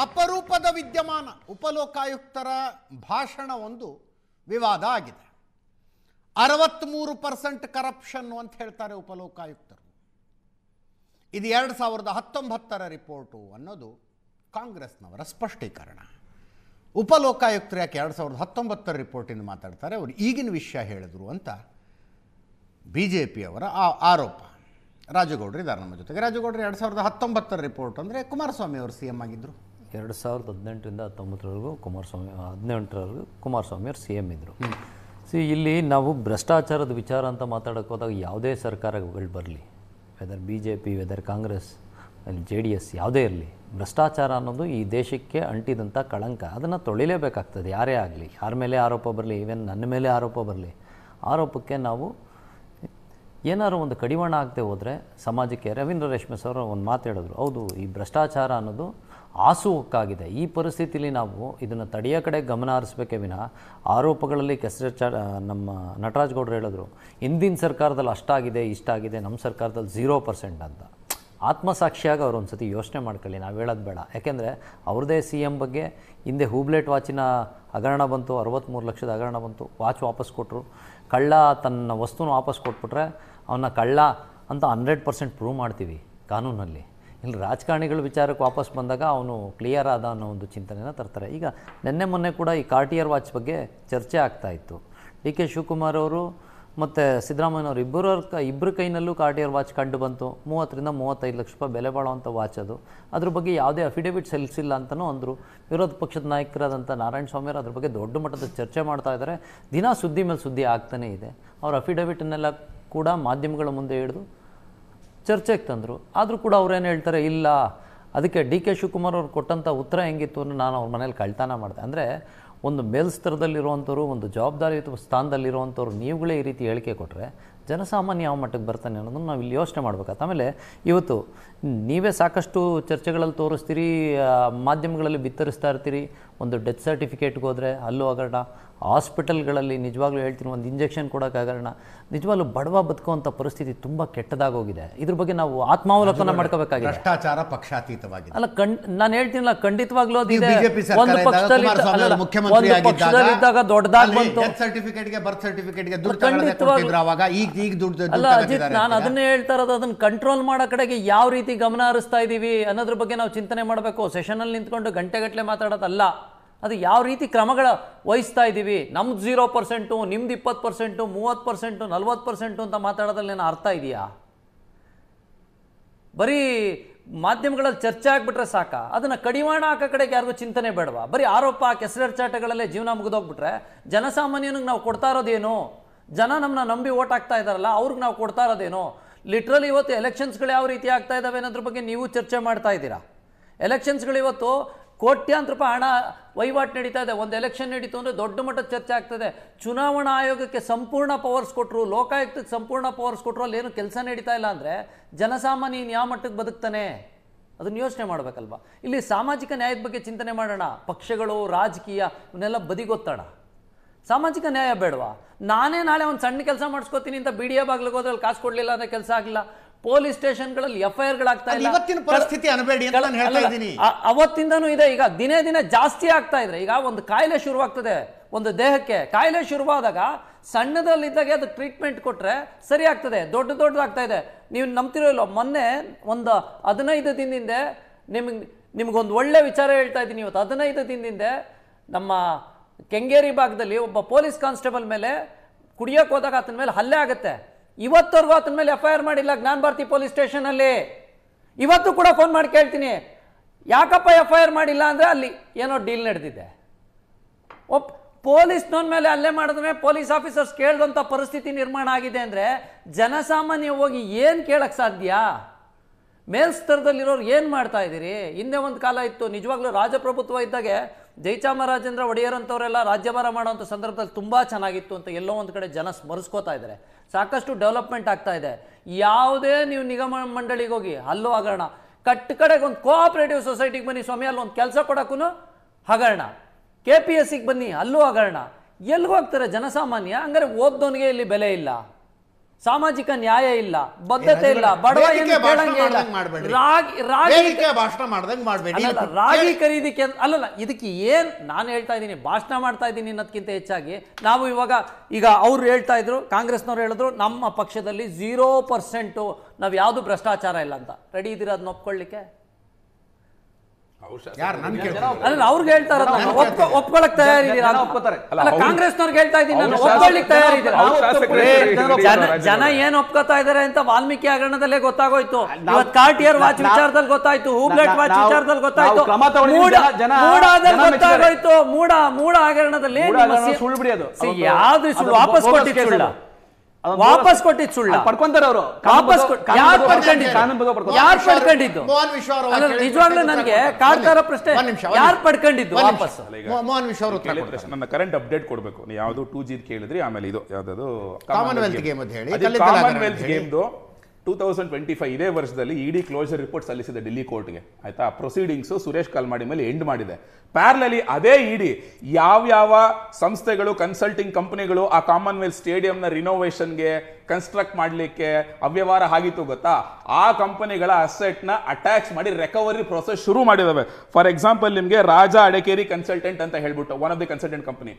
ಅಪರೂಪದ ವಿದ್ಯಮಾನ. ಉಪಲೋಕಾಯುಕ್ತರ ಭಾಷಣ ಒಂದು ವಿವಾದ ಆಗಿದೆ. 63% ಕರಪ್ಷನ್ ಅಂತ ಹೇಳ್ತಾರೆ ಉಪಲೋಕಾಯುಕ್ತರು. ಇದು 2019ರ ರಿಪೋರ್ಟು ಅನ್ನೋದು ಕಾಂಗ್ರೆಸ್ನವರ ಸ್ಪಷ್ಟೀಕರಣ. ಉಪಲೋಕಾಯುಕ್ತರು ಯಾಕೆ 2019ರ ರಿಪೋರ್ಟಿಂದ ಮಾತಾಡ್ತಾರೆ, ಅವರು ಈಗಿನ ವಿಷಯ ಹೇಳಿದ್ರು ಅಂತ ಬಿ ಜೆ ಪಿಯವರ ಆರೋಪ. ರಾಜಗೌಡರು ಇದ್ದಾರೆ ನಮ್ಮ ಜೊತೆಗೆ. ರಾಜಗೌಡರು 2019ರ ರಿಪೋರ್ಟ್ ಅಂದರೆ ಕುಮಾರಸ್ವಾಮಿ ಅವರು ಸಿ ಎಂ ಆಗಿದ್ದರು. 2018ರಿಂದ 19ರವರೆಗೂ ಕುಮಾರಸ್ವಾಮಿ, 18ರವರೆಗೂ ಕುಮಾರಸ್ವಾಮಿ ಅವರು ಸಿ ಎಂ ಇದ್ದರು. ಇಲ್ಲಿ ನಾವು ಭ್ರಷ್ಟಾಚಾರದ ವಿಚಾರ ಅಂತ ಮಾತಾಡೋಕೆ ಹೋದಾಗ ಯಾವುದೇ ಸರ್ಕಾರಗಳು ಬರಲಿ, whether B J P, whether Congress, JDS ಯಾವುದೇ ಇರಲಿ, ಭ್ರಷ್ಟಾಚಾರ ಅನ್ನೋದು ಈ ದೇಶಕ್ಕೆ ಅಂಟಿದಂಥ ಕಳಂಕ. ಅದನ್ನು ತೊಳಿಲೇಬೇಕಾಗ್ತದೆ. ಯಾರೇ ಆಗಲಿ, ಯಾರ ಮೇಲೆ ಆರೋಪ ಬರಲಿ, ಈವನ್ ನನ್ನ ಮೇಲೆ ಆರೋಪ ಬರಲಿ, ಆರೋಪಕ್ಕೆ ನಾವು ಏನಾದ್ರು ಒಂದು ಕಡಿವಾಣ ಆಗದೆ ಹೋದರೆ ಸಮಾಜಕ್ಕೆ. ರವೀಂದ್ರ ರೇಷ್ಮೆಸ್ ಅವರು ಒಂದು ಮಾತು ಹೇಳಿದ್ರು, ಹೌದು, ಈ ಭ್ರಷ್ಟಾಚಾರ ಅನ್ನೋದು ಆಸುವಕ್ಕಾಗಿದೆ. ಈ ಪರಿಸ್ಥಿತಿಲಿ ನಾವು ಇದನ್ನು ತಡೆಯೋ ಕಡೆ ಗಮನ ಹರಿಸಬೇಕೇ ವಿನಃ ಆರೋಪಗಳಲ್ಲಿ ನಮ್ಮ ನಟರಾಜ್ ಗೌಡರು ಹೇಳಿದ್ರು, ಹಿಂದಿನ ಸರ್ಕಾರದಲ್ಲಿ ಅಷ್ಟಾಗಿದೆ ಇಷ್ಟಾಗಿದೆ, ನಮ್ಮ ಸರ್ಕಾರದಲ್ಲಿ 0% ಅಂತ. ಆತ್ಮಸಾಕ್ಷಿಯಾಗಿ ಅವ್ರು ಒಂದು ಸತಿ ಯೋಚನೆ ಮಾಡ್ಕೊಳ್ಳಿ, ನಾವು ಹೇಳೋದು ಬೇಡ. ಯಾಕೆಂದರೆ ಅವ್ರದ್ದೇ ಸಿ ಎಂ ಬಗ್ಗೆ ಹಿಂದೆ ಹೂಬ್ಲೆಟ್ ವಾಚಿನ ಹಗರಣ ಬಂತು, 63 ಲಕ್ಷದ ಹಗರಣ ಬಂತು, ವಾಚ್ ವಾಪಸ್ ಕೊಟ್ಟರು. ಕಳ್ಳ ತನ್ನ ವಸ್ತುನ ವಾಪಸ್ ಕೊಟ್ಬಿಟ್ರೆ ಅವನ್ನ ಕಳ್ಳ ಅಂತ 100% ಪ್ರೂವ್ ಮಾಡ್ತೀವಿ ಕಾನೂನಲ್ಲಿ. ಇಲ್ಲಿ ರಾಜಕಾರಣಿಗಳ ವಿಚಾರಕ್ಕೆ ವಾಪಸ್ ಬಂದಾಗ ಅವನು ಕ್ಲಿಯರ್ ಆದ ಅನ್ನೋ ಒಂದು ಚಿಂತನೆನ ತರ್ತಾರೆ. ಈಗ ನಿನ್ನೆ ಮೊನ್ನೆ ಕೂಡ ಈ ಕಾರ್ಟಿಯರ್ ವಾಚ್ ಬಗ್ಗೆ ಚರ್ಚೆ ಆಗ್ತಾಯಿತ್ತು. ಡಿ ಕೆ ಶಿವಕುಮಾರ್ ಅವರು ಮತ್ತು ಸಿದ್ದರಾಮಯ್ಯನವರು ಇಬ್ಬರ ಕೈನಲ್ಲೂ ಕಾರ್ಟಿಯರ್ ವಾಚ್ ಕಂಡು ಬಂತು. 30ರಿಂದ 35 ಲಕ್ಷ ರೂಪಾಯಿ ಬೆಲೆ ಬಾಳುವಂಥ ವಾಚ್ ಅದು. ಅದ್ರ ಬಗ್ಗೆ ಯಾವುದೇ ಅಫಿಡೇವಿಟ್ ಸಲ್ಲಿಸಿಲ್ಲ ಅಂತಲೂ ಅಂದರು. ವಿರೋಧ ಪಕ್ಷದ ನಾಯಕರಾದಂಥ ನಾರಾಯಣ ಸ್ವಾಮಿಯವರು ಅದ್ರ ಬಗ್ಗೆ ದೊಡ್ಡ ಮಟ್ಟದ ಚರ್ಚೆ ಮಾಡ್ತಾ ಇದ್ದಾರೆ. ದಿನ ಸುದ್ದಿ ಮೇಲೆ ಸುದ್ದಿ ಆಗ್ತಾನೇ ಇದೆ. ಅವ್ರ ಅಫಿಡೇವಿಟನ್ನೆಲ್ಲ ಕೂಡ ಮಾಧ್ಯಮಗಳ ಮುಂದೆ ಹಿಡಿದು ಚರ್ಚೆಗೆ ತಂದರು. ಆದರೂ ಕೂಡ ಅವ್ರೇನು ಹೇಳ್ತಾರೆ, ಇಲ್ಲ, ಅದಕ್ಕೆ ಡಿ ಕೆ ಶಿವಕುಮಾರ್ ಅವ್ರು ಕೊಟ್ಟಂಥ ಉತ್ತರ ಹೆಂಗಿತ್ತು ಅಂದರೆ, ನಾನು ಅವ್ರ ಮನೇಲಿ ಕಳ್ತನ ಮಾಡಿದೆ. ಅಂದರೆ ಒಂದು ಮೇಲ್ಸ್ತರದಲ್ಲಿರುವಂಥವ್ರು, ಒಂದು ಜವಾಬ್ದಾರಿಯುತ ಸ್ಥಾನದಲ್ಲಿರುವಂಥವ್ರು ನೀವುಗಳೇ ಈ ರೀತಿ ಹೇಳಿಕೆ ಕೊಟ್ಟರೆ ಜನಸಾಮಾನ್ಯ ಯಾವ ಮಟ್ಟಕ್ಕೆ ಬರ್ತಾನೆ ಅನ್ನೋದನ್ನು ನಾವು ಇಲ್ಲಿ ಯೋಚನೆ ಮಾಡಬೇಕಾಗ್ತದೆ. ಆಮೇಲೆ ಇವತ್ತು ನೀವೇ ಸಾಕಷ್ಟು ಚರ್ಚೆಗಳಲ್ಲಿ ತೋರಿಸ್ತೀರಿ, ಮಾಧ್ಯಮಗಳಲ್ಲಿ ಬಿತ್ತರಿಸ್ತಾ ಇರ್ತೀರಿ. ಒಂದು ಡೆತ್ ಸರ್ಟಿಫಿಕೇಟ್ಗೆ ಹೋದರೆ ಅಲ್ಲೂ ಹಗರಣ, ಹಾಸ್ಪಿಟಲ್ಗಳಲ್ಲಿ ನಿಜವಾಗ್ಲೂ ಹೇಳ್ತೀನಿ ಒಂದು ಇಂಜೆಕ್ಷನ್ ಕೊಡೋಕೆ ಹಗರಣ. ನಿಜವಾಗ್ಲೂ ಬಡವ ಬದುಕುವಂಥ ಪರಿಸ್ಥಿತಿ ತುಂಬ ಕೆಟ್ಟದಾಗೋಗಿದೆ. ಇದ್ರ ಬಗ್ಗೆ ನಾವು ಆತ್ಮಾವಲೋಕನ ಮಾಡ್ಕೋಬೇಕಾಗಿದೆ. ಭ್ರಷ್ಟಾಚಾರ ಪಕ್ಷಾತೀತವಾಗಿದೆ. ಅಲ್ಲ, ನಾನು ಹೇಳ್ತೀನಿಲ್ಲ, ಖಂಡಿತವಾಗ್ಲೂ ಒಂದು ಪಕ್ಷದಲ್ಲಿದ್ದಾಗ ದೊಡ್ಡದಾಗಿ ಬಂತು. ಅಲ್ಲ ಅಜಿತ್, ನಾನು ಅದನ್ನೇ ಹೇಳ್ತಾ ಇರೋದು, ಅದನ್ನ ಕಂಟ್ರೋಲ್ ಮಾಡೋ ಕಡೆಗೆ ಯಾವ ರೀತಿ ಗಮನ ಹರಿಸ್ತಾ ಇದ್ದೀವಿ ಅನ್ನೋದ್ರ ಬಗ್ಗೆ ನಾವು ಚಿಂತನೆ ಮಾಡಬೇಕು. ಸೆಷನಲ್ಲಿ ನಿಂತ್ಕೊಂಡು ಗಂಟೆಗಟ್ಟಲೆ ಮಾತಾಡೋದಲ್ಲ, ಅದು ಯಾವ ರೀತಿ ಕ್ರಮಗಳ ವಹಿಸ್ತಾ ಇದ್ದೀವಿ. ನಮ್ದು 0%, ನಿಮ್ದು 20%, 30%, 40% ಅಂತ ಮಾತಾಡೋದ್ರಲ್ಲಿ ಏನೋ ಅರ್ಥ ಇದೆಯಾ? ಬರೀ ಮಾಧ್ಯಮಗಳಲ್ಲಿ ಚರ್ಚೆ ಆಗ್ಬಿಟ್ರೆ ಸಾಕ, ಅದನ್ನ ಕಡಿವಾಣ ಹಾಕೋ ಕಡೆಗೆ ಯಾರಿಗೂ ಚಿಂತನೆ ಬೇಡವಾ? ಬರೀ ಆರೋಪ ಕೆಸರೆರಚಾಟಗಳಲ್ಲೇ ಜೀವನ ಮುಗಿದೋಗ್ಬಿಟ್ರೆ ಜನಸಾಮಾನ್ಯನಿಗೆ ನಾವು ಕೊಡ್ತಾ ಇರೋದೇನು? ಜನ ನಮ್ಮನ್ನ ನಂಬಿ ಓಟ್ ಹಾಕ್ತಾ ಇದಾರಲ್ಲ, ಅವ್ರಿಗೆ ನಾವು ಕೊಡ್ತಾ ಇರೋದೇನು? ಲಿಟ್ರಲಿ ಇವತ್ತು ಎಲೆಕ್ಷನ್ಸ್ಗಳು ಯಾವ ರೀತಿ ಆಗ್ತಾ ಇದಾವೆ ಅನ್ನೋದ್ರ ಬಗ್ಗೆ ನೀವು ಚರ್ಚೆ ಮಾಡ್ತಾ ಇದ್ದೀರಾ. ಎಲೆಕ್ಷನ್ಸ್ಗಳು ಇವತ್ತು ಕೋಟ್ಯಾಂತರ ರೂಪಾಯಿ ಹಣ ವಹಿವಾಟು ನಡೀತಾ ಇದೆ. ಒಂದು ಎಲೆಕ್ಷನ್ ನಡೀತು ಅಂದರೆ ದೊಡ್ಡ ಮಟ್ಟದ ಚರ್ಚೆ ಆಗ್ತದೆ. ಚುನಾವಣಾ ಆಯೋಗಕ್ಕೆ ಸಂಪೂರ್ಣ ಪವರ್ಸ್ ಕೊಟ್ಟರು, ಲೋಕಾಯುಕ್ತಕ್ಕೆ ಸಂಪೂರ್ಣ ಪವರ್ಸ್ ಕೊಟ್ಟರು, ಅಲ್ಲಿ ಏನು ಕೆಲಸ ನಡೀತಾ ಇಲ್ಲ ಅಂದರೆ ಜನಸಾಮಾನ್ಯ ಯಾವ ಮಟ್ಟಕ್ಕೆ ಬದುಕ್ತಾನೆ? ಅದನ್ನು ಯೋಚನೆ ಮಾಡಬೇಕಲ್ವಾ? ಇಲ್ಲಿ ಸಾಮಾಜಿಕ ನ್ಯಾಯದ ಬಗ್ಗೆ ಚಿಂತನೆ ಮಾಡೋಣ. ಪಕ್ಷಗಳು, ರಾಜಕೀಯ ಇವನ್ನೆಲ್ಲ ಬದಿಗೊತ್ತೋಣ. ಸಾಮಾಜಿಕ ನ್ಯಾಯ ಬೇಡವಾ? ನಾನೇ ನಾಳೆ ಒಂದು ಸಣ್ಣ ಕೆಲಸ ಮಾಡಿಸ್ಕೋತೀನಿ ಅಂತ BDA ಬಾಗ್ಲಿಗೆ ಹೋದ್ರೆ ಕಾಸು ಕೊಡಲಿಲ್ಲ ಅಂದರೆ ಕೆಲಸ ಆಗಿಲ್ಲ. ಪೊಲೀಸ್ ಸ್ಟೇಷನ್ಗಳಲ್ಲಿ FIR-ಗಳಾಗ್ತಾ ಇಲ್ಲ. ಪರಿಸ್ಥಿತಿ ಅನ್ಬೇಡಿ ಅಂತ ನಾನು ಹೇಳ್ತಾ ಇದ್ದೀನಿ. ಅವತ್ತಿಂದನೂ ಇದೆ. ಈಗ ದಿನೇ ದಿನೇ ಜಾಸ್ತಿ ಆಗ್ತಾ ಇದ್ರೆ, ಈಗ ಒಂದು ಕಾಯಿಲೆ ಶುರುವಾಗ್ತದೆ, ಒಂದು ದೇಹಕ್ಕೆ ಕಾಯಿಲೆ ಶುರುವಾದಾಗ ಸಣ್ಣದಲ್ಲಿದ್ದಾಗ ಅದು ಟ್ರೀಟ್ಮೆಂಟ್ ಕೊಟ್ರೆ ಸರಿ ಆಗ್ತದೆ. ದೊಡ್ಡದಾಗ್ತಾ ಇದೆ. ನೀವು ನಂಬ್ತಿರೋ ಇಲ್ಲೋ, ಮೊನ್ನೆ ಒಂದು 15 ದಿನದಿಂದ ನಿಮ್ಗೊಂದು ಒಳ್ಳೆ ವಿಚಾರ ಹೇಳ್ತಾ ಇದ್ದೀನಿ. ಇವತ್ತು 15 ದಿನದಿಂದ ನಮ್ಮ ಕೆಂಗೇರಿ ಭಾಗದಲ್ಲಿ ಒಬ್ಬ ಪೊಲೀಸ್ ಕಾನ್ಸ್ಟೇಬಲ್ ಮೇಲೆ ಕುಡಿಯೋಕೆ ಹೋದಾಗ ಆತನ ಮೇಲೆ ಹಲ್ಲೆ ಆಗುತ್ತೆ. ಇವತ್ತವರೆಗೂ ಆತನ ಮೇಲೆ FIR ಮಾಡಿಲ್ಲ ಜ್ಞಾನ ಭಾರತಿ ಪೊಲೀಸ್ ಸ್ಟೇಷನ್ ಅಲ್ಲಿ. ಇವತ್ತು ಕೂಡ ಫೋನ್ ಮಾಡಿ ಕೇಳ್ತೀನಿ, ಯಾಕಪ್ಪ FIR ಮಾಡಿಲ್ಲ ಅಂದ್ರೆ ಅಲ್ಲಿ ಏನೋ ಡೀಲ್ ನಡೆದಿದೆ. ಪೊಲೀಸ್ನವನ ಮೇಲೆ ಹಲ್ಲೆ ಮಾಡಿದ್ರೆ ಪೊಲೀಸ್ ಆಫೀಸರ್ಸ್ ಕೇಳಿದಂಥ ಪರಿಸ್ಥಿತಿ ನಿರ್ಮಾಣ ಆಗಿದೆ ಅಂದ್ರೆ ಜನಸಾಮಾನ್ಯ ಹೋಗಿ ಏನು ಕೇಳಕ್ ಸಾಧ್ಯ? ಮೇಲ್ಸ್ತರದಲ್ಲಿರೋರು ಏನು ಮಾಡ್ತಾ ಇದ್ದೀರಿ? ಹಿಂದೆ ಒಂದು ಕಾಲ ಇತ್ತು, ನಿಜವಾಗ್ಲೂ ರಾಜಪ್ರಭುತ್ವ ಇದ್ದಾಗೆ ಜಯಚಾಮರಾಜೇಂದ್ರ ಒಡೆಯರ್ ಅಂತವರೆಲ್ಲ ರಾಜ್ಯಭಾರ ಮಾಡುವಂಥ ಸಂದರ್ಭದಲ್ಲಿ ತುಂಬ ಚೆನ್ನಾಗಿತ್ತು ಅಂತ ಎಲ್ಲೋ ಒಂದು ಕಡೆ ಜನ ಸ್ಮರಿಸ್ಕೋತಾ ಇದ್ದಾರೆ. ಸಾಕಷ್ಟು ಡೆವಲಪ್ಮೆಂಟ್ ಆಗ್ತಾ ಇದೆ. ಯಾವುದೇ ನೀವು ನಿಗಮ ಮಂಡಳಿಗೆ ಹೋಗಿ ಅಲ್ಲೂ ಹಗರಣ, ಕಡೆಗೆ ಒಂದು ಕೋಆಪರೇಟಿವ್ ಸೊಸೈಟಿಗೆ ಬನ್ನಿ ಸ್ವಾಮಿ, ಅಲ್ಲೊಂದು ಕೆಲಸ ಕೊಡೋಕ್ಕೂ ಹಗರಣ, KPSCಗೆ ಬನ್ನಿ ಅಲ್ಲೂ ಹಗರಣ. ಎಲ್ಲಿಗೆ ಹೋಗ್ತಾರೆ ಜನಸಾಮಾನ್ಯ? ಹಂಗಾರೆ ಓದ್ದವನಿಗೆ ಇಲ್ಲಿ ಬೆಲೆ ಇಲ್ಲ. ಸಾಮಾಜಿಕ ನ್ಯಾಯ ಇಲ್ಲ, ಬದ್ಧತೆ ಇಲ್ಲ, ಬಡವ ಏನು ಕೇಳಂಗೆ ಇಲ್ಲ. ಭಾಷಣ ಮಾಡ್ದಂಗೆ ಮಾಡಬೇಡಿ. ರಾಗಿ ಖರೀದಿ ಅಲ್ಲಲ್ಲ, ಇದಕ್ಕೆ ಏನ್ ನಾನು ಹೇಳ್ತಾ ಇದ್ದೀನಿ, ಭಾಷಣ ಮಾಡ್ತಾ ಇದ್ದೀನಿ ಅನ್ನೋದಕ್ಕಿಂತ ಹೆಚ್ಚಾಗಿ ನಾವು ಈಗ ಅವ್ರು ಹೇಳ್ತಾ ಇದ್ರು, ಕಾಂಗ್ರೆಸ್ನವ್ರು ಹೇಳಿದ್ರು ನಮ್ಮ ಪಕ್ಷದಲ್ಲಿ 0% ನಾವು ಯಾವುದು ಭ್ರಷ್ಟಾಚಾರ ಇಲ್ಲ ಅಂತ. ರೆಡಿ ಇದ್ದೀರಾ ಅದನ್ನ ಒಪ್ಕೊಳ್ಳಿಕ್ಕೆ? ಅವ್ರಿಗೆ ಹೇಳ್ತಾ ಇರೋದು ಒಪ್ಕೊಳಕ್ ತಯಾರಿದ್ದೀರಾ? ಕಾಂಗ್ರೆಸ್ನವ್ರಿಗೆ ಹೇಳ್ತಾ ಇದ್ದೀನಿ ನಾನು, ಒಪ್ಕೊಳ್ಳಿಕ್ ತಯಾರಿದ್ದೀರಾ? ಜನ ಏನ್ ಒಪ್ಕೋತಾ ಇದಾರೆ ಅಂತ ವಾಲ್ಮೀಕಿ ಹಗರಣದಲ್ಲೇ ಗೊತ್ತಾಗೋಯ್ತು, ಇವತ್ತು ಕಾರ್ಟಿಯರ್ ವಾಚ್ ವಿಚಾರದಲ್ಲಿ ಗೊತ್ತಾಯ್ತು, ಹೂಬ್ಲೆಟ್ ವಾಚ್ ವಿಚಾರದಲ್ಲಿ ಗೊತ್ತಾಯ್ತು, ಗೊತ್ತಾಗೋಯ್ತು. ಮೂಡ ಹಗರಣದಲ್ಲಿ ಯಾವ್ದು ಸುಳ್ಳು ವಾಪಸ್ ಕೊಟ್ಟಿದ್ದು ಸುಳ್ಳ? ವಾಪಸ್ ಕೊಟ್ಟಿದ್ದು ಸುಳ್ಳ? ಪಡ್ಕೊಂತಾರೆ ಅವರು. ಯಾರು ಪಡ್ಕೊಂಡಿದ್ದು? ನಿಜವಾಗ್ಲೂ ನನಗೆ ಕಾಡ್ತಾರ ಪ್ರಶ್ನೆ, ಯಾರು ಪಡ್ಕೊಂಡಿದ್ದು ವಾಪಸ್? ಮೋಹನ್ ವಿಶ್ವ ಅವರು ನನ್ನ ಕರೆಂಟ್ ಅಪ್ಡೇಟ್ ಕೊಡ್ಬೇಕು. ನೀವು ಯಾವ್ದು 2G ಕೇಳಿದ್ರಿ, ಆಮೇಲೆ ಇದು ಯಾವ್ದು ಕಾಮನ್ವೆಲ್ತ್ ಗೇಮ್ ಅಂತ ಹೇಳಿ, ಕಾಮನ್ವೆಲ್ತ್ ಗೇಮ್ದು 2025 ಇದೇ ವರ್ಷದಲ್ಲಿ ಇಡಿ ಕ್ಲೋಸರ್ ರಿಪೋರ್ಟ್ ಸಲ್ಲಿಸಿದೆ ಡೆಲ್ಲಿ ಕೋರ್ಟ್ಗೆ. ಆಯ್ತಾ? ಪ್ರೊಸೀಡಿಂಗ್ಸ್ ಸುರೇಶ್ ಕಾಲ್ಮಾಡಿ ಮೇಲೆ ಎಂಡ್ ಮಾಡಿದೆ. ಪ್ಯಾರಲಲಿ ಅದೇ ಇಡಿ ಯಾವ ಸಂಸ್ಥೆಗಳು, ಕನ್ಸಲ್ಟಿಂಗ್ ಕಂಪನಿಗಳು ಆ ಕಾಮನ್ವೆಲ್ತ್ ಸ್ಟೇಡಿಯಂನ ರಿನೋವೇಷನ್ಗೆ, ಕನ್ಸ್ಟ್ರಕ್ಟ್ ಮಾಡಲಿಕ್ಕೆ ಅವ್ಯವಹಾರ ಆಗಿತ್ತು ಗೊತ್ತಾ, ಆ ಕಂಪನಿಗಳ ಅಸೆಟ್ನ ಅಟ್ಯಾಚ್ ಮಾಡಿ ರಿಕವರಿ ಪ್ರೊಸೆಸ್ ಶುರು ಮಾಡಿದಾವೆ. ಫಾರ್ ಎಕ್ಸಾಂಪಲ್ ನಿಮಗೆ ರಾಜಾ ಅಡಕೇರಿ ಕನ್ಸಲ್ಟೆಂಟ್ ಅಂತ ಹೇಳ್ಬಿಟ್ಟು one of the consultant company.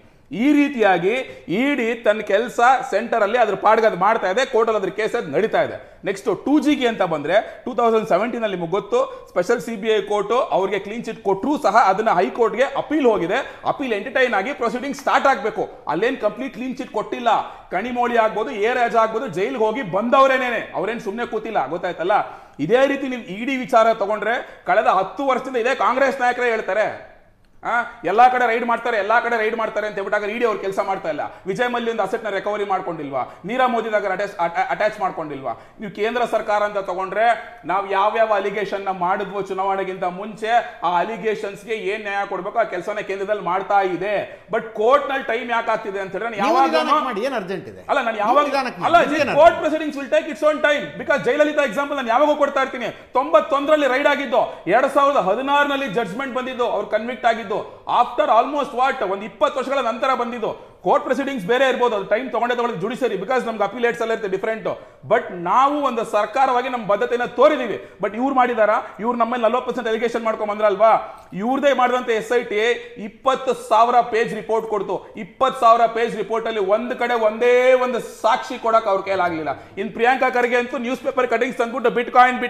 ಈ ರೀತಿಯಾಗಿ ಇಡಿ ತನ್ನ ಕೆಲಸ ಸೆಂಟರ್ ಅಲ್ಲಿ ಅದ್ರ ಪಾಡ್ಗದ್ ಮಾಡ್ತಾ ಇದೆ, ಕೋರ್ಟಲ್ಲಿ ಅದ್ರ ಕೇಸ್ ನಡೀತಾ ಇದೆ. ನೆಕ್ಸ್ಟ್ 2Gಗೆ ಅಂತ ಬಂದ್ರೆ 2017 ಅಲ್ಲಿ ನಿಮಗೆ ಗೊತ್ತು, ಸ್ಪೆಷಲ್ CBI ಕೋರ್ಟ್ ಅವ್ರಿಗೆ ಕ್ಲೀನ್ ಚಿಟ್ ಕೊಟ್ಟರು ಸಹ ಅದನ್ನ ಹೈಕೋರ್ಟ್ಗೆ ಅಪೀಲ್ ಹೋಗಿದೆ. ಅಪೀಲ್ ಎಂಟರ್ಟೈನ್ ಆಗಿ ಪ್ರೊಸೀಡಿಂಗ್ ಸ್ಟಾರ್ಟ್ ಆಗಬೇಕು. ಅಲ್ಲೇನ್ ಕಂಪ್ಲೀಟ್ ಕ್ಲೀನ್ ಚಿಟ್ ಕೊಟ್ಟಿಲ್ಲ. ಕಣಿಮೋಳಿ ಆಗ್ಬೋದು, ಎ ರಾಜ ಆಗ್ಬೋದು, ಜೈಲ್ಗೆ ಹೋಗಿ ಬಂದವರೇನೇನೆ, ಅವ್ರೇನ್ ಸುಮ್ಮನೆ ಕೂತಿಲ್ಲ. ಗೊತ್ತಾಯ್ತಲ್ಲ? ಇದೇ ರೀತಿ ನೀವು ಇಡಿ ವಿಚಾರ ತಗೊಂಡ್ರೆ ಕಳೆದ 10 ವರ್ಷದಿಂದ ಇದೇ ಕಾಂಗ್ರೆಸ್ ನಾಯಕರೇ ಹೇಳ್ತಾರೆ, ಎಲ್ಲಾ ಕಡೆ ರೈಡ್ ಮಾಡ್ತಾರೆ ಅಂತ ಹೇಳ್ಬಿಟ್ಟಾಗ ಇಡಿ ಅವ್ರು ಕೆಲಸ ಮಾಡ್ತಾ ಇಲ್ಲ. ವಿಜಯ್ ಮಲ್ಯ ಅಸೆಟ್ ನ ರಿಕವರಿ ಮಾಡ್ಕೊಂಡಿಲ್ವಾ? ನೀರಾ ಮೋದಿದಾಗ ಅಟ್ಯಾಚ್ ಮಾಡ್ಕೊಂಡಿಲ್ವಾ? ನೀವು ಕೇಂದ್ರ ಸರ್ಕಾರ ಅಂತ ತಗೊಂಡ್ರೆ ನಾವು ಯಾವ ಅಲಿಗೇಷನ್ ನ ಮಾಡಿದ್ವೋ ಚುನಾವಣೆಗಿಂತ ಮುಂಚೆ, ಆ ಅಲಿಗೇಷನ್ಸ್ ಗೆ ಏನ್ ನ್ಯಾಯ ಕೊಡ್ಬೇಕು ಆ ಕೆಲಸನ ಕೇಂದ್ರದಲ್ಲಿ ಮಾಡ್ತಾ ಇದೆ. ಬಟ್ ಕೋರ್ಟ್ ನಲ್ಲಿ ಟೈಮ್ ಯಾಕೆ ಆಗ್ತಿದೆ ಅಂತ ಹೇಳಿದ್ರೆ, court proceedings will take its own time. Because Jayalalithaa example ನಾನು ಯಾವಾಗೂ ಕೊಡ್ತಾ ಇರ್ತೀನಿ. 91ರಲ್ಲಿ ರೈಡ್ ಆಗಿದ್ದು, 2016ನಲ್ಲಿ ಜಡ್ಜ್ಮೆಂಟ್ ಬಂದಿದ್ದು, ಅವ್ರು ಕನ್ವಿಕ್ಟ್ ಆಗಿದ್ದು ಆಫ್ಟರ್ ಆಲ್ಮೋಸ್ಟ್ ಒಂದು 20 ವರ್ಷಗಳ ನಂತರ ಬಂದಿದ್ದು. ಕೋರ್ಟ್ ಪ್ರೊಸೀಡಿಂಗ್ಸ್ ಬೇರೆ ಇರಬಹುದು, ಅದು ಟೈಮ್ ತಗೊಂಡು ಜುಡಿಷರಿ, ಬಿಕಾಸ್ ನಮ್ಗೆ ಅಪೀಲೇಟ್ಸ್ ಎಲ್ಲ ಇರುತ್ತೆ ಡಿಫರೆಂಟ್. ಬಟ್ ನಾವು ಒಂದು ಸರ್ಕಾರವಾಗಿ ನಮ್ಮ ಬದ್ಧತೆಯನ್ನು ತೋರಿದೀವಿ. ಬಟ್ ಇವ್ರು ಮಾಡಿದಾರ, ಇವ್ರು ನಮ್ಮಲ್ಲಿ 40% ಅಲಿಗೇಷನ್ ಮಾಡ್ಕೊಂಡ್ ಬಂದ್ರಲ್ವಾ? ಇವ್ರದೇ ಮಾಡಿದಂತ SIT 20,000 ಪೇಜ್ ರಿಪೋರ್ಟ್ ಕೊಡ್ತು. 20,000 ಪೇಜ್ ರಿಪೋರ್ಟ್ ಅಲ್ಲಿ ಒಂದ್ ಕಡೆ ಒಂದೇ ಒಂದು ಸಾಕ್ಷಿ ಕೊಡಕ್ ಅವ್ರ ಕೈಲಾಗ್ಲಿಲ್ಲ. ಇನ್ ಪ್ರಿಯಾಂಕಾ ಖರ್ಗೆ ಅಂತೂ ನ್ಯೂಸ್ ಪೇಪರ್ ಕಟಿಂಗ್ಸ್ ತಂದ್ಬಿಟ್ಟು ಬಿಟ್ಕಾಯಿನ್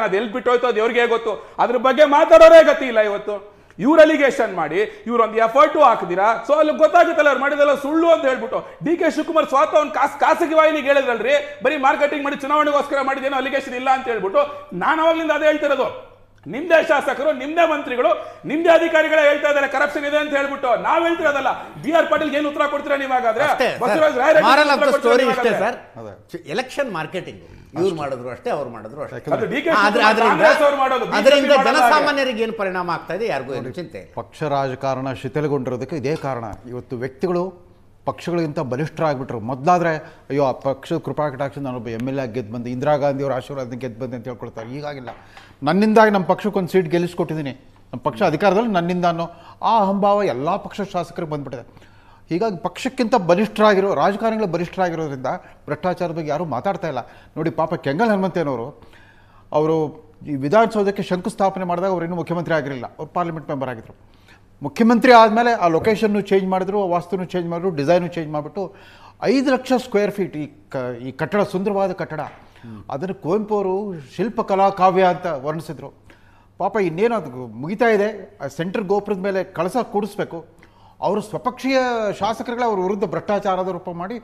ಅದು ಎಲ್ಲಿ ಬಿಟ್ಟೋಯ್ತು ಅದು ಅವ್ರಿಗೆ ಗೊತ್ತು. ಅದ್ರ ಬಗ್ಗೆ ಮಾತಾಡೋರೇ ಗತಿ ಇಲ್ಲ ಇವತ್ತು. ಇವ್ರ ಅಲಿಗೇಷನ್ ಮಾಡಿ ಇವ್ರು ಒಂದು ಎಫರ್ಟ್ ಹಾಕಿದಿರಾ, ಸೊ ಅಲ್ಲಿ ಗೊತ್ತಾಗುತ್ತಲ್ಲ ಅವ್ರು ಮಾಡಿದೆಲ್ಲ ಸುಳ್ಳು ಅಂತ ಹೇಳ್ಬಿಟ್ಟು. DK ಶಿವಕುಮಾರ್ ಸ್ವತಃ ಅವ್ನು ಖಾಸಗಿ ವಾಹಿನಿಗೆ ಹೇಳಿದ್ರಲ್ರಿ, ಬರೀ ಮಾರ್ಕೆಟಿಂಗ್ ಮಾಡಿ ಚುನಾವಣೆಗೋಸ್ಕರ ಮಾಡಿದೇನೋ ಅಲಿಗೇಷನ್ ಇಲ್ಲ ಅಂತ ಹೇಳ್ಬಿಟ್ಟು. ನಾನು ಅವಾಗ್ಲಿಂದ ಅದೇ ಹೇಳ್ತಿರೋದು, ನಿಮ್ದೇ ಶಾಸಕರು, ನಿಮ್ದೇ ಮಂತ್ರಿಗಳು, ನಿಮ್ದೇ ಅಧಿಕಾರಿಗಳೇ ಹೇಳ್ತಾ ಇದ್ದಾರೆ ಕರಪ್ಷನ್ ಇದೆ ಅಂತ ಹೇಳ್ಬಿಟ್ಟು. ನಾವ್ ಹೇಳ್ತಿರೋದಲ್ಲ. BR ಪಾಟೀಲ್ ಏನು ಉತ್ತರ ಕೊಡ್ತೀರಾ ನೀವಾಗಾದ್ರೆ? ಎಲೆಕ್ಷನ್ ಮಾರ್ಕೆಟಿಂಗ್ ಇವ್ರು ಮಾಡಿದ್ರು ಅಷ್ಟೇ, ಅವ್ರು ಮಾಡಿದ್ರು ಅಷ್ಟೇ. ಅದರಿಂದ ಜನಸಾಮಾನ್ಯರಿಗೆ ಏನು ಪರಿಣಾಮ ಆಗ್ತಾ ಇದೆ ಯಾರಿಗೂ ಏನು ಚಿಂತೆ. ಪಕ್ಷ ರಾಜಕಾರಣ ಶಿಥಿಲಗೊಂಡಿರೋದಕ್ಕೆ ಇದೇ ಕಾರಣ. ಇವತ್ತು ವ್ಯಕ್ತಿಗಳು ಪಕ್ಷಗಳಿಗಿಂತ ಬಲಿಷ್ಠರಾಗ್ಬಿಟ್ರು. ಮೊದಲಾದ್ರೆ ಅಯ್ಯೋ ಆ ಪಕ್ಷದ ಕೃಪಾಕಟಾಕ್ಷ ನಾನೊಬ್ಬ MLA ಗೆದ್ದು ಬಂದು, ಇಂದಿರಾ ಗಾಂಧಿ ಅವರ ಆಶೀರ್ವಾದ ಗೆದ್ದು ಬಂದೆ ಅಂತ ಹೇಳ್ಕೊಳ್ತಾರೆ. ಈಗಾಗಿಲ್ಲ. ನನ್ನಿಂದಾಗಿ ನಮ್ಮ ಪಕ್ಷಕ್ಕೊಂದು ಸೀಟ್ ಗೆಲ್ಲಿಸ್ಕೊಟ್ಟಿದ್ದೀನಿ, ನಮ್ಮ ಪಕ್ಷ ಅಧಿಕಾರದಲ್ಲಿ ನನ್ನಿಂದ ಅನ್ನೋ ಆ ಅಹಂಭಾವ ಎಲ್ಲ ಪಕ್ಷ ಶಾಸಕರಿಗೆ ಬಂದ್ಬಿಟ್ಟಿದೆ. ಹೀಗಾಗಿ ಪಕ್ಷಕ್ಕಿಂತ ಬಲಿಷ್ಠರಾಗಿರೋ ರಾಜಕಾರಣಿಗಳು ಬಲಿಷ್ಠರಾಗಿರೋದ್ರಿಂದ ಭ್ರಷ್ಟಾಚಾರದ ಬಗ್ಗೆ ಯಾರೂ ಮಾತಾಡ್ತಾ ಇಲ್ಲ. ನೋಡಿ, ಪಾಪ ಕೆಂಗಲ್ ಹನುಮಂತೇನವರು ಅವರು ಈ ವಿಧಾನಸೌಧಕ್ಕೆ ಶಂಕುಸ್ಥಾಪನೆ ಮಾಡಿದಾಗ ಅವ್ರು ಇನ್ನೂ ಮುಖ್ಯಮಂತ್ರಿ ಆಗಿರಲಿಲ್ಲ, ಅವ್ರು ಪಾರ್ಲಿಮೆಂಟ್ ಮೆಂಬರ್ ಆಗಿದ್ದರು. ಮುಖ್ಯಮಂತ್ರಿ ಆದಮೇಲೆ ಆ ಲೊಕೇಶನ್ನು ಚೇಂಜ್ ಮಾಡಿದ್ರು, ಆ ವಾಸ್ತುನು ಚೇಂಜ್ ಮಾಡಿದ್ರು, ಡಿಸೈನು ಚೇಂಜ್ ಮಾಡಿಬಿಟ್ಟು 5 ಲಕ್ಷ ಸ್ಕ್ವೇರ್ ಫೀಟ್ ಈ ಕಟ್ಟಡ, ಸುಂದರವಾದ ಕಟ್ಟಡ, ಅದನ್ನು ಕುವೆಂಪು ಅವರು ಶಿಲ್ಪಕಲಾ ಕಾವ್ಯ ಅಂತ ವರ್ಣಿಸಿದ್ರು. ಪಾಪ ಇನ್ನೇನು ಅದು ಮುಗಿತಾ ಇದೆ, ಆ ಸೆಂಟ್ರ್ ಗೋಪುರದ ಮೇಲೆ ಕಳಸ ಕೂಡಿಸ್ಬೇಕು. ಅವರು ಸ್ವಪಕ್ಷೀಯ ಶಾಸಕರುಗಳ ಅವ್ರ ವಿರುದ್ಧ ಭ್ರಷ್ಟಾಚಾರದ ರೂಪ ಮಾಡಿ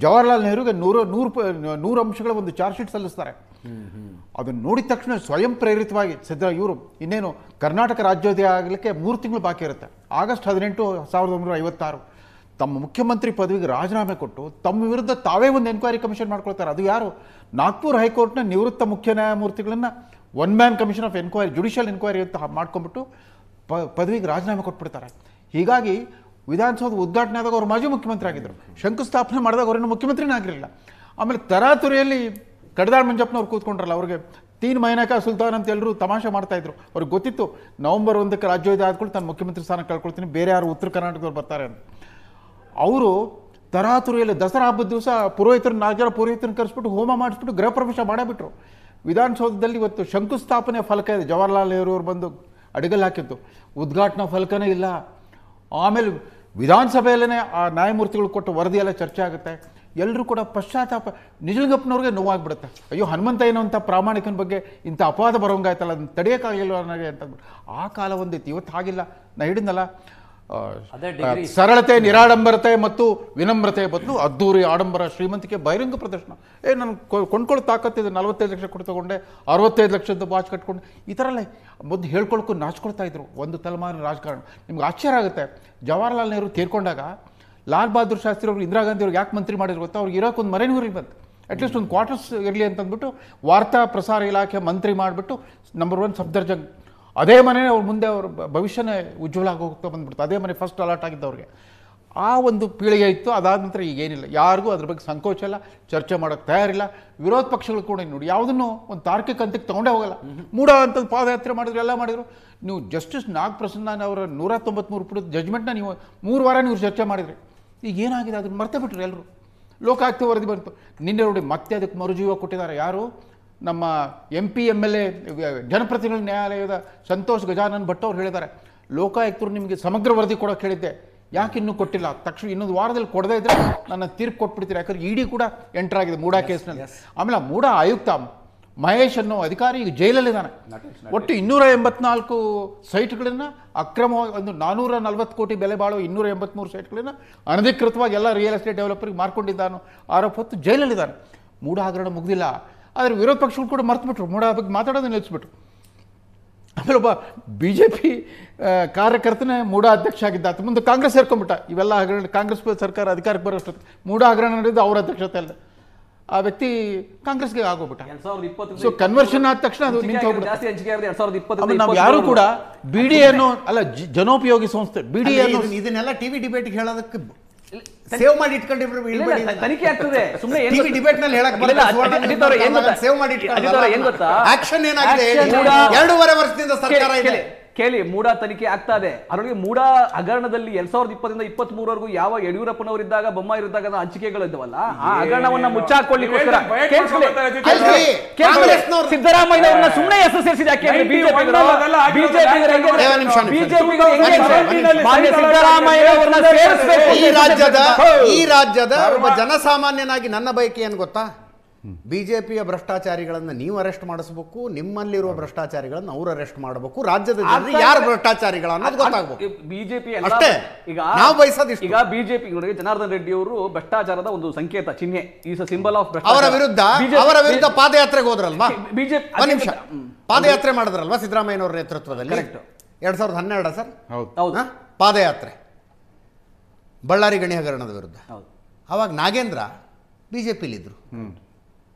ಜವಾಹರ್ಲಾಲ್ ನೆಹರುಗೆ 100 ಅಂಶಗಳ ಒಂದು ಚಾರ್ಜ್ ಶೀಟ್ ಸಲ್ಲಿಸ್ತಾರೆ. ಅದನ್ನು ನೋಡಿದ ತಕ್ಷಣ ಸ್ವಯಂ ಪ್ರೇರಿತವಾಗಿ ಇವರು ಇನ್ನೇನು ಕರ್ನಾಟಕ ರಾಜ್ಯೋದಯ ಆಗಲಿಕ್ಕೆ 3 ತಿಂಗಳು ಬಾಕಿ ಇರುತ್ತೆ. ಆಗಸ್ಟ್ 18, 1956 ತಮ್ಮ ಮುಖ್ಯಮಂತ್ರಿ ಪದವಿಗೆ ರಾಜೀನಾಮೆ ಕೊಟ್ಟು ತಮ್ಮ ವಿರುದ್ಧ ತಾವೇ ಒಂದು ಎನ್ಕ್ವೈರಿ ಕಮಿಷನ್ ಮಾಡ್ಕೊಳ್ತಾರೆ. ಅದು ಯಾರು? ನಾಗ್ಪುರ್ ಹೈಕೋರ್ಟ್ನ ನಿವೃತ್ತ ಮುಖ್ಯ ನ್ಯಾಯಮೂರ್ತಿಗಳನ್ನು one man commission of enquiry, judicial enquiry ಅಂತ ಮಾಡ್ಕೊಂಡ್ಬಿಟ್ಟು ಪದವಿಗೆ ರಾಜೀನಾಮೆ ಕೊಟ್ಬಿಡ್ತಾರೆ. ಹೀಗಾಗಿ ವಿಧಾನಸೌಧ ಉದ್ಘಾಟನೆ ಆದಾಗ ಅವರು ಮಾಜಿ ಮುಖ್ಯಮಂತ್ರಿ ಆಗಿದ್ದರು, ಶಂಕುಸ್ಥಾಪನೆ ಮಾಡಿದಾಗ ಅವರೇನು ಮುಖ್ಯಮಂತ್ರಿನೇ ಆಗಿರಲಿಲ್ಲ. ಆಮೇಲೆ ತರಾತುರಿಯಲ್ಲಿ ಕಡದಾಳ್ ಮಂಜಪ್ಪನವ್ರು ಕೂತ್ಕೊಂಡ್ರಲ್ಲ, ಅವ್ರಿಗೆ 3 ಮಹಿನಾ ಕಾ ಸುಲ್ತಾನ್ ಅಂತ ಎಲ್ಲರೂ ತಮಾಷೆ ಮಾಡ್ತಾಯಿದ್ರು. ಅವ್ರಿಗೆ ಗೊತ್ತಿತ್ತು ನವೆಂಬರ್ 1ಕ್ಕೆ ರಾಜ್ಯೋದಯ ಆದ್ಕೊಂಡು ತನ್ನ ಮುಖ್ಯಮಂತ್ರಿ ಸ್ಥಾನ ಕಳ್ಕೊಳ್ತೀನಿ, ಬೇರೆ ಯಾರು ಉತ್ತರ ಕರ್ನಾಟಕದವ್ರು ಬರ್ತಾರೆ ಅಂತ. ಅವರು ತರಾತುರಿಯಲ್ಲಿ ದಸರಾ ಹಬ್ಬದ ದಿವಸ ಪುರೋಹಿತರನ್ನ 4 ಜನ ಪುರೋಹಿತರನ್ನ ಕರೆಸ್ಬಿಟ್ಟು ಹೋಮ ಮಾಡಿಸ್ಬಿಟ್ಟು ಗೃಹ ಪ್ರವೇಶ ಮಾಡಬಿಟ್ರು. ವಿಧಾನಸೌಧದಲ್ಲಿ ಇವತ್ತು ಶಂಕುಸ್ಥಾಪನೆ ಫಲಕ ಇದೆ, ಜವಾಹರ್ಲಾಲ್ ನೆಹರು ಅವರು ಬಂದು ಅಡಿಗಲ್ ಹಾಕಿದ್ದು, ಉದ್ಘಾಟನಾ ಫಲಕನೇ ಇಲ್ಲ. ಆಮೇಲೆ ವಿಧಾನಸಭೆಯಲ್ಲೇ ಆ ನ್ಯಾಯಮೂರ್ತಿಗಳು ಕೊಟ್ಟು ವರದಿ ಎಲ್ಲ ಚರ್ಚೆ ಆಗುತ್ತೆ. ಎಲ್ಲರೂ ಕೂಡ ಪಶ್ಚಾತ್ತಾಪ, ನಿಜಲಿಂಗಪ್ಪನವ್ರಿಗೆ ನೋವಾಗ್ಬಿಡುತ್ತೆ. ಅಯ್ಯೋ ಹನುಮಂತಯ್ಯನೋ ಅಂತ ಪ್ರಾಮಾಣಿಕನ ಬಗ್ಗೆ ಇಂಥ ಅಪವಾದ ಬರೋಂಗಾಯ್ತಲ್ಲ, ಅದನ್ನು ತಡೆಯೋಕ್ಕಾಗಿಲ್ಲ ನನಗೆ ಅಂತ. ಆ ಕಾಲ ಒಂದಿತ್ತು, ಇವತ್ತು ಹಾಗಿಲ್ಲ. ನಾ ಹಿಡಿದ್ನಲ್ಲ, ಸರಳತೆ, ನಿರಾಡಂಬರತೆ ಮತ್ತು ವಿನಮ್ರತೆ ಬದಲು ಅದ್ದೂರಿ ಆಡಂಬರ, ಶ್ರೀಮಂತಿಕೆ, ಬಹಿರಂಗ ಪ್ರದರ್ಶನ. ನಾನು ಕೊಂಡ್ಕೊಳ್ಳೋ ತಾಕತ್ತಿದೆ, 45 ಲಕ್ಷ ಕೊಟ್ಟು ತಗೊಂಡೆ, 65 ಲಕ್ಷದ ವಾಚ್ ಕಟ್ಕೊಂಡು, ಈ ಥರ ಎಲ್ಲ ಮೊದಲು ಹೇಳ್ಕೊಳ್ಕೊ ನಾಚ್ಕೊಳ್ತಾ ಇದ್ರು ಒಂದು ತಲೆಮಾರಿನ ರಾಜಕಾರಣ. ನಿಮ್ಗೆ ಆಶ್ಚರ್ಯ ಆಗುತ್ತೆ, ಜವಾಹರ್ಲಾಲ್ ನೆಹರು ತೀರ್ಕೊಂಡಾಗ ಲಾಲ್ ಬಹದ್ದೂರ್ ಶಾಸ್ತ್ರಿ ಅವರು ಇಂದಿರಾ ಗಾಂಧಿ ಅವ್ರಿಗೆ ಯಾಕೆ ಮಂತ್ರಿ ಮಾಡಿದ್ರು ಗೊತ್ತಾ? ಅವ್ರಿಗೆ ಇರೋಕೆ ಒಂದು ಮನೆನೂರಿಗೆ ಬಂತು, ಅಟ್ಲೀಸ್ಟ್ ಒಂದು ಕ್ವಾರ್ಟರ್ಸ್ ಇರಲಿ ಅಂತಂದ್ಬಿಟ್ಟು ವಾರ್ತಾ ಪ್ರಸಾರ ಇಲಾಖೆ ಮಂತ್ರಿ ಮಾಡಿಬಿಟ್ಟು ನಂಬರ್ 1 ಸಫ್ದರ್ಜಂಗ್. ಅದೇ ಮನೆ ಅವ್ರ ಮುಂದೆ ಅವ್ರ ಭವಿಷ್ಯನೇ ಉಜ್ವಲ ಆಗೋಗ್ತಾ ಬಂದ್ಬಿಡ್ತು. ಅದೇ ಮನೆ ಫಸ್ಟ್ ಅಲಾಟ್ ಆಗಿದ್ದವ್ರಿಗೆ. ಆ ಒಂದು ಪೀಳಿಗೆ ಇತ್ತು. ಅದಾದ ನಂತರ ಈಗೇನಿಲ್ಲ, ಯಾರಿಗೂ ಅದ್ರ ಬಗ್ಗೆ ಸಂಕೋಚ ಇಲ್ಲ, ಚರ್ಚೆ ಮಾಡೋಕ್ಕೆ ತಯಾರಿಲ್ಲ. ವಿರೋಧ ಪಕ್ಷಗಳು ಕೂಡ ನೋಡಿ ಯಾವುದನ್ನು ಒಂದು ತಾರ್ಕಿಕ ಹಂತಕ್ಕೆ ತೊಗೊಂಡೇ ಹೋಗಲ್ಲ. ಮೂಡ ಅಂತ ಪಾದಯಾತ್ರೆ ಮಾಡಿದ್ರು, ಎಲ್ಲ ಮಾಡಿದ್ರು. ನೀವು ಜಸ್ಟಿಸ್ ನಾಗಪ್ರಸನ್ನ ಅವರ 193 ಪುಟದ ಜಜ್ಮೆಂಟ್ನ ನೀವು 3 ವಾರ ನೀವು ಚರ್ಚೆ ಮಾಡಿದ್ರಿ. ಈಗ ಏನಾಗಿದೆ ಅದನ್ನು ಮರ್ತೇ ಬಿಟ್ರು ಎಲ್ಲರೂ. ಲೋಕಾಯುಕ್ತ ವರದಿ ಬಂತು ನಿನ್ನೆ ನೋಡಿ, ಮತ್ತೆ ಅದಕ್ಕೆ ಮರುಜೀವ ಕೊಟ್ಟಿದ್ದಾರೆ. ಯಾರು? ನಮ್ಮ MP MLA ಜನಪ್ರತಿನಿಧಿ ನ್ಯಾಯಾಲಯದ ಸಂತೋಷ್ ಗಜಾನನ್ ಭಟ್ ಅವ್ರು ಹೇಳಿದ್ದಾರೆ, ಲೋಕಾಯುಕ್ತರು ನಿಮಗೆ ಸಮಗ್ರ ವರದಿ ಕೊಡೋಕೆ ಹೇಳಿದ್ದೆ, ಯಾಕೆ ಇನ್ನೂ ಕೊಟ್ಟಿಲ್ಲ? ತಕ್ಷಣ ಇನ್ನೊಂದು ವಾರದಲ್ಲಿ ಕೊಡದೇ ಇದ್ದರೆ ನನ್ನ ತೀರ್ಪು ಕೊಟ್ಬಿಡ್ತೀರಿ. ಯಾಕಂದ್ರೆ ED ಕೂಡ ಎಂಟರ್ ಆಗಿದೆ ಮೂಡಾ ಕೇಸ್ನಲ್ಲಿ. ಆಮೇಲೆ ಮೂಡಾ ಆಯುಕ್ತ ಮಹೇಶ್ ಅನ್ನೋ ಅಧಿಕಾರಿ ಈಗ ಜೈಲಲ್ಲಿದ್ದಾನೆ. ಒಟ್ಟು 284 ಸೈಟ್ಗಳನ್ನು ಅಕ್ರಮವಾಗಿ, ಒಂದು 440 ಕೋಟಿ ಬೆಲೆ ಬಾಳುವ 283 ಸೈಟ್ಗಳನ್ನು ಅನಧಿಕೃತವಾಗಿ ಎಲ್ಲ ರಿಯಲ್ ಎಸ್ಟೇಟ್ ಡೆವಲಪರ್ಗೆ ಮಾರ್ಕೊಂಡಿದ್ದಾನೋ ಆರೋಪ ಹೊತ್ತು ಜೈಲಲ್ಲಿದ್ದಾನೆ. ಮೂಡಾ ಹಗರಣ ಮುಗ್ದಿಲ್ಲ. ಆದರೆ ವಿರೋಧ ಪಕ್ಷಗಳು ಕೂಡ ಮರ್ತುಬಿಟ್ರು, ಮೂಡಾ ಬಗ್ಗೆ ಮಾತಾಡೋದನ್ನು ನಿಲ್ಲಿಸ್ಬಿಟ್ರು. ಆಮೇಲೆ ಒಬ್ಬ BJP ಕಾರ್ಯಕರ್ತನೇ ಮೂಡಾ ಅಧ್ಯಕ್ಷ ಆಗಿದ್ದ, ಆತ ಮುಂದೆ ಕಾಂಗ್ರೆಸ್ ಸೇರ್ಕೊಂಡ್ಬಿಟ್ಟ. ಇವೆಲ್ಲ ಹಗರಣ, ಕಾಂಗ್ರೆಸ್ ಸರ್ಕಾರ ಅಧಿಕಾರಕ್ಕೆ ಬರೋಷ್ಟೊತ್ತು ಮೂಡಾ ಹಗರಣ ನಡೆದು ಅವರ ಅಧ್ಯಕ್ಷತೆ ಅಲ್ಲ, ಆ ವ್ಯಕ್ತಿ ಕಾಂಗ್ರೆಸ್ಗೆ ಆಗೋಗ್ಬಿಟ್ಟ. ಸೊ ಕನ್ವರ್ಷನ್ ಆದ ತಕ್ಷಣ ಅದು ನಿಂತು ಹೋಗ್ಬಿಟ್ಟು. ನಾವು ಯಾರು ಕೂಡ BDA ಅನ್ನೋ ಅಲ್ಲ, ಜನೋಪಯೋಗಿ ಸಂಸ್ಥೆ BDA ಅನ್ನೋ ಇದನ್ನೆಲ್ಲ TV ಡಿಬೇಟ್ ಹೇಳೋದಕ್ಕೆ ಸೇವ್ ಮಾಡಿ ಇಟ್ಕೊಂಡಿಬ್ರು. ತನಿಖೆ ಆಗ್ತದೆ, ಸುಮ್ಮನೆ ಡಿಬೇಟ್ ನಲ್ಲಿ ಹೇಳಕ್ ಸೇವ್ ಮಾಡಿ ಆಕ್ಷನ್ ಏನಾಗಿದೆ? 2.5 ವರ್ಷದಿಂದ ಸರ್ಕಾರ ಇದೆ. ಕೇಳಿ, ಮೂಡಾ ತನಿಖೆ ಆಗ್ತಾ ಇದೆ. ಅದರೊಳಗೆ ಮೂಡಾ ಹಗರಣದಲ್ಲಿ 2020 ಇಂದ 23ವರೆಗೂ ಯಾವ ಯಡಿಯೂರಪ್ಪನವರಿದ್ದಾಗ, ಬೊಮ್ಮಾಯಿರಿದ್ದಾಗ ಹಂಚಿಕೆಗಳಿದ್ದವಲ್ಲ, ಆ ಹಗರಣವನ್ನ ಮುಚ್ಚಾಕೊಳ್ಳಿಕ್ಕೋಸ್ಕರ ಸಿದ್ದರಾಮಯ್ಯನವರನ್ನ ಸುಮ್ಮನೆ ಹೆಸರು ಸೇರಿಸಿದ ಯಾಕೆ? ಈ ರಾಜ್ಯದ ಒಬ್ಬ ಜನಸಾಮಾನ್ಯನಾಗಿ ನನ್ನ ಬಯಕೆ ಏನು ಗೊತ್ತಾ? ಬಿಜೆಪಿಯ ಭ್ರಷ್ಟಾಚಾರಿಗಳನ್ನ ನೀವು ಅರೆಸ್ಟ್ ಮಾಡಿಸಬೇಕು, ನಿಮ್ಮಲ್ಲಿರುವ ಭ್ರಷ್ಟಾಚಾರಿಗಳನ್ನ ಅವ್ರು ಅರೆಸ್ಟ್ ಮಾಡಬೇಕು, ರಾಜ್ಯದ ಜನರಿಗೆ ಯಾರು ಭ್ರಷ್ಟಾಚಾರಿಗಳು ಅನ್ನೋದು ಗೊತ್ತಾಗಬೇಕು. ಬಿಜೆಪಿ ಅಷ್ಟೇ ನಾವು ಬಯಸೋದಿಷ್ಟು. ಈಗ ಬಿಜೆಪಿ ಜನಾರ್ದನ್ ರೆಡ್ಡಿ ಅವರು ಭ್ರಷ್ಟಾಚಾರದ ಒಂದು ಸಂಕೇತ, ಚಿಹ್ನೆ, ಈಸ್ ಅ ಸಿಂಬಲ್ ಆಫ್ ಅವರ ವಿರುದ್ಧ ಪಾದಯಾತ್ರೆಗೆ ಹೋದ್ರಲ್ವಾ? ಬಿಜೆಪಿ ಒಂದು ನಿಮಿಷ, ಪಾದಯಾತ್ರೆ ಮಾಡಿದ್ರಲ್ವಾ ಸಿದ್ದರಾಮಯ್ಯನವರ ನೇತೃತ್ವದಲ್ಲಿ? 2012 ಸರ್, ಪಾದಯಾತ್ರೆ ಬಳ್ಳಾರಿ ಗಣಿ ಹಗರಣದ ವಿರುದ್ಧ. ಅವಾಗ ನಾಗೇಂದ್ರ ಬಿಜೆಪಿಲಿದ್ರು,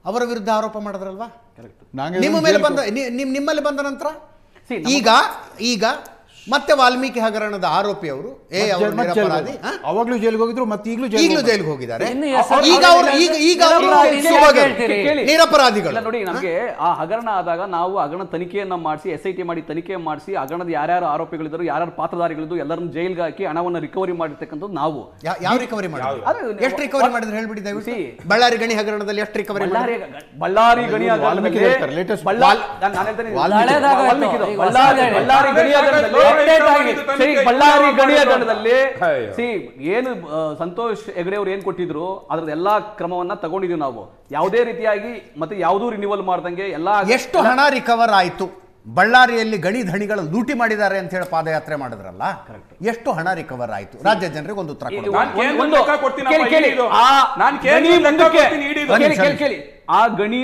ಅವರ ವಿರುದ್ಧ ಆರೋಪ ಮಾಡಿದ್ರಲ್ವಾ? ನಿಮ್ಮಲ್ಲಿ ಬಂದ ನಂತರ ಈಗ ಮತ್ತೆ ವಾಲ್ಮೀಕಿ ಹಗರಣದ ಆರೋಪಿ ಅವರು ಅವಾಗ್ಲೂ ಜೈಲಿಗೆ ಹೋಗಿದ್ರು, ಮತ್ತೆ ಈಗಲೂ ಜೈಲಿಗೆ ಹೋಗಿದ್ದಾರೆ. ನಿರಪರಾಧಿಗಳು. ನೋಡಿ, ನಮಗೆ ಆ ಹಗರಣ ಆದಾಗ ನಾವು ಹಗರಣ ತನಿಖೆಯನ್ನ ಮಾಡಿಸಿ, SIT ಮಾಡಿ ತನಿಖೆ ಮಾಡಿಸಿ, ಹಗರಣದ ಯಾರ್ಯಾರು ಆರೋಪಿಗಳಿದ್ರು, ಯಾರ್ಯಾರು ಪಾತ್ರಧಾರಿಗಳಿದ್ರು ಎಲ್ಲರನ್ನು ಜೈಲ್ಗೆ ಹಾಕಿ ಹಣವನ್ನು ರಿಕವರಿ ಮಾಡಿರ್ತಕ್ಕಂಥದ್ದು ನಾವು. ಯಾವ ರಿಕವರಿ ಮಾಡಿದ್ರು? ಎಷ್ಟು ರಿಕವರಿ ಮಾಡಿದ್ರೆ ಹೇಳ್ಬಿಡಿ ದಯವಿಟ್ಟು. ಬಳ್ಳಾರಿ ಗಣಿ ಹಗರಣದಲ್ಲಿ ಎಷ್ಟು ರಿಕವರಿ? ಬಳ್ಳಾರಿ ಗಣಿ ಹಗರಣದಲ್ಲಿ ಬಳ್ಳಾರಿ ಗಣಿ ಹಗರಣದಲ್ಲಿ ಏನು ಸಂತೋಷ್ ಹೆಗಡೆ ಅವರು ಏನ್ ಕೊಟ್ಟಿದ್ರು ಅದ್ರದ್ದು ಎಲ್ಲಾ ಕ್ರಮವನ್ನ ತಗೊಂಡಿದ್ವಿ ನಾವು. ಯಾವುದೇ ರೀತಿಯಾಗಿ ಮತ್ತೆ ಯಾವುದೂ ರಿನ್ಯೂವಲ್ ಮಾಡ್ದಂಗೆ ಎಲ್ಲಾ. ಎಷ್ಟು ಹಣ ರಿಕವರ್ ಆಯ್ತು? ಬಳ್ಳಾರಿಯಲ್ಲಿ ಗಣಿ ಧಣಿಗಳು ಲೂಟಿ ಮಾಡಿದ್ದಾರೆ ಅಂತ ಹೇಳಿ ಪಾದಯಾತ್ರೆ ಮಾಡಿದ್ರಲ್ಲ, ಎಷ್ಟು ಹಣ ರಿಕವರ್ ಆಯ್ತು? ರಾಜ್ಯ ಜನರಿಗೆ ಒಂದು ಉತ್ತರ ಕೇಳಿ. ಆ ಗಣಿ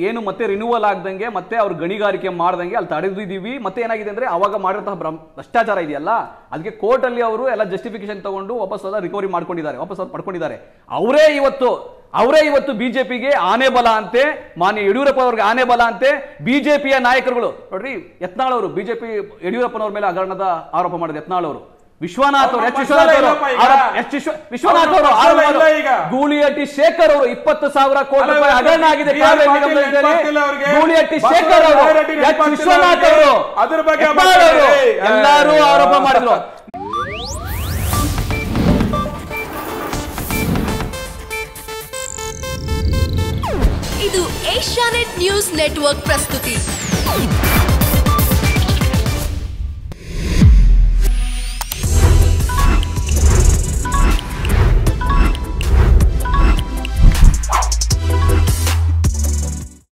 ಏನು ಮತ್ತೆ ರಿನ್ಯೂವಲ್ ಆಗದಂಗೆ ಮತ್ತೆ ಅವ್ರು ಗಣಿಗಾರಿಕೆ ಮಾಡ್ದಂಗೆ ಅಲ್ಲಿ ತಡೆದಿದ್ದೀವಿ. ಮತ್ತೆ ಏನಾಗಿದೆ ಅಂದ್ರೆ ಅವಾಗ ಮಾಡಿದಂತಹ ಭ್ರಷ್ಟಾಚಾರ ಇದೆಯಲ್ಲ, ಅದಕ್ಕೆ ಕೋರ್ಟ್ ಅಲ್ಲಿ ಅವರು ಎಲ್ಲ ಜಸ್ಟಿಫಿಕೇಶನ್ ತಗೊಂಡು ವಾಪಸ್ ರಿಕವರಿ ಮಾಡ್ಕೊಂಡಿದ್ದಾರೆ, ವಾಪಸ್ ಅವ್ರು ಪಡ್ಕೊಂಡಿದ್ದಾರೆ. ಅವರೇ ಇವತ್ತು ಬಿಜೆಪಿಗೆ ಆನೆ ಬಲ ಅಂತೆ, ಮಾನ್ಯ ಯಡಿಯೂರಪ್ಪ ಅವ್ರಿಗೆ ಆನೆ ಬಲ ಅಂತೆ. ಬಿಜೆಪಿಯ ನಾಯಕರುಗಳು ನೋಡ್ರಿ, ಯತ್ನಾಳ್ ಅವರು ಬಿಜೆಪಿ ಯಡಿಯೂರಪ್ಪನವ್ರ ಮೇಲೆ ಹಗರಣದ ಆರೋಪ ಮಾಡಿದ್ರು. ಯತ್ನಾಳ್ ಅವರು, ವಿಶ್ವನಾಥ್ ಅವರು, ಗೂಳಿಹಟ್ಟಿ ಶೇಖರ್ ಅವರು 20,000 ಕೋಟಿ ರೂಪಾಯಿ ಹಗರಣ ಆಗಿದೆ ಗೂಳಿಹಟ್ಟಿ ಶೇಖರ್ ಅವರು, ವಿಶ್ವನಾಥ್ ಅವರು ಎಲ್ಲರೂ ಆರೋಪ ಮಾಡಿದ್ರು. ಇದು ಏಷ್ಯಾನೆಟ್ ನ್ಯೂಸ್ ನೆಟ್ವರ್ಕ್ ಪ್ರಸ್ತುತಿ.